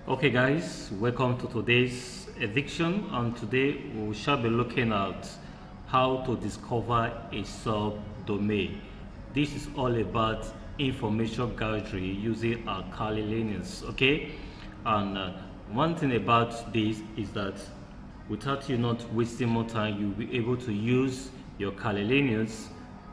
Okay guys, welcome to today's edition, and today we shall be looking at how to discover a subdomain. This is all about information gathering using our Reconnaissance, okay? And one thing about this is that without you not wasting more time, you'll be able to use your Reconnaissance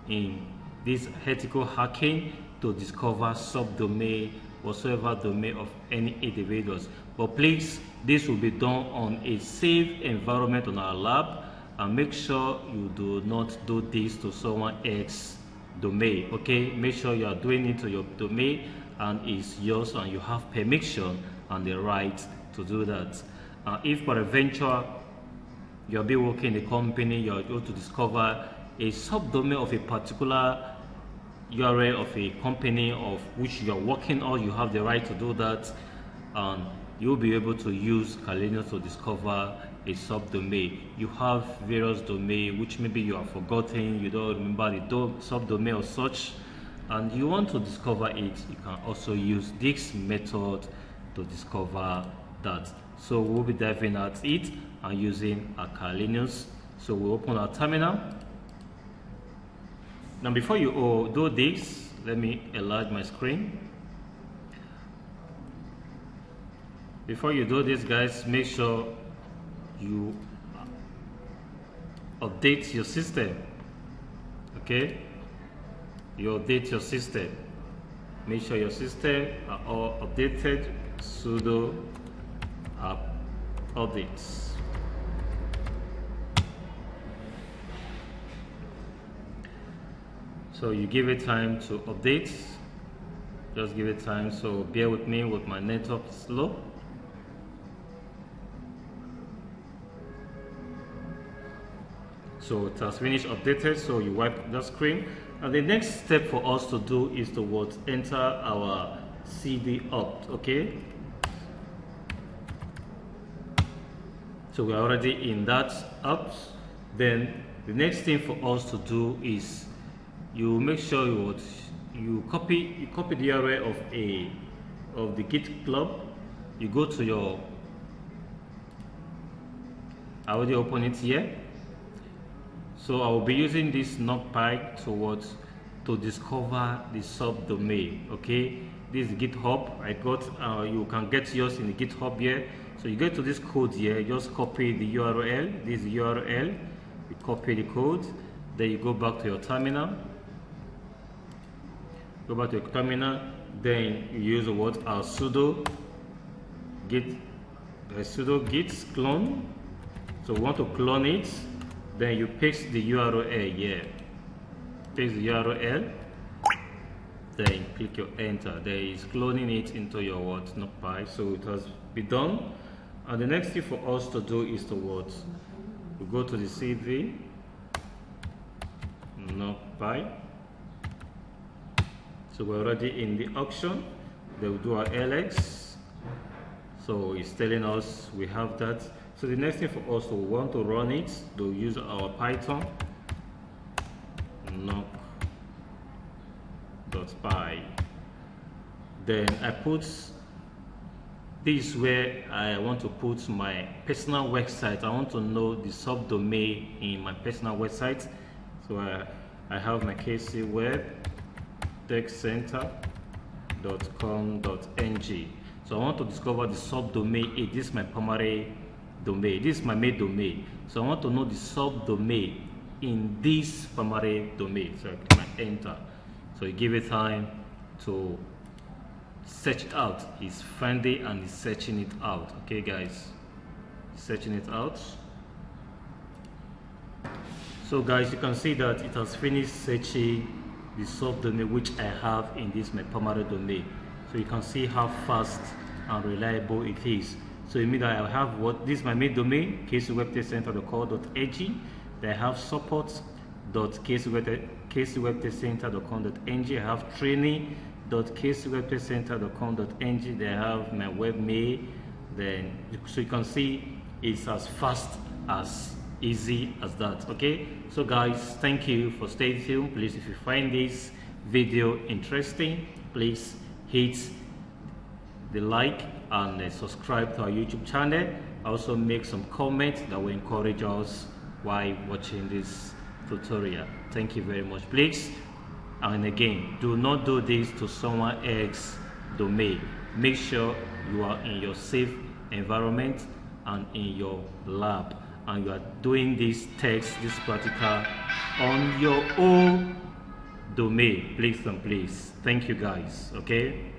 in this ethical hacking to discover subdomain, whatsoever domain of any individuals. But please, this will be done on a safe environment on our lab, and make sure you do not do this to someone else's domain. Okay, make sure you are doing it to your domain and it's yours, and you have permission and the right to do that. If peradventure you'll be working in a company, you're able to discover a subdomain of a particular URL of a company of which you are working on, you have the right to do that, and you'll be able to use Reconnaissance to discover a subdomain. You have various domains which maybe you have forgotten, you don't remember the subdomain or such, and you want to discover it. You can also use this method to discover that. So we'll be diving at it and using our Reconnaissance. So we'll open our terminal. Now before you do this, let me enlarge my screen. Before you do this, guys, make sure you update your system. Okay, you update your system. Make sure your system are all updated. Sudo app updates. So you give it time to update. Just give it time. So bear with me with my network slow. So it has finished updated. So you wipe the screen, and the next step for us to do is to enter our CD opt. Okay. So we are already in that opt. Then the next thing for us to do is you make sure you copy the URL of the Git club. You go to your, I already open it here. So I will be using this NumPy to discover the subdomain. Okay, this is GitHub. I got you can get yours in the GitHub here. So you get to this code here, just copy the URL. This URL, you copy the code, then you go back to your terminal. Go back to your terminal, then you use our sudo git clone. So we want to clone it, then you paste the URL here. Paste the URL, then click your enter. There is cloning it into your NumPy. So it has been done. And the next thing for us to do is to we go to the CD NumPy. So we're already in the auction. They will do our LX. So it's telling us we have that. So the next thing for us, we want to run it, to use our Python noc.py. Then I put this where I want to put my personal website. I want to know the subdomain in my personal website. So I have my KC web techcenter.com.ng. So I want to discover the subdomain. This is my primary domain. This is my main domain. So I want to know the subdomain in this primary domain. So I click my enter. So you give it time to search it out. It's finding and it's searching it out. Okay, guys, searching it out. So guys, you can see that it has finished searching the subdomain which I have in this my primary domain. So you can see how fast and reliable it is. So it means that I have this is my main domain, kcwebtechcenter.co.ag. Then I have support.kcwebtechcenter.com.ng. I have training.kcwebtechcenter.com.ng. Then I have my webmail. Then so you can see it's as fast as easy as that. Okay, so guys, thank you for staying tuned. Please, if you find this video interesting, please hit the like and subscribe to our YouTube channel. Also make some comments that will encourage us while watching this tutorial. Thank you very much. Please, and again, do not do this to someone else's domain. Make sure you are in your safe environment and in your lab, and you are doing this text, this practical on your own domain. Please and please. Thank you guys. Okay.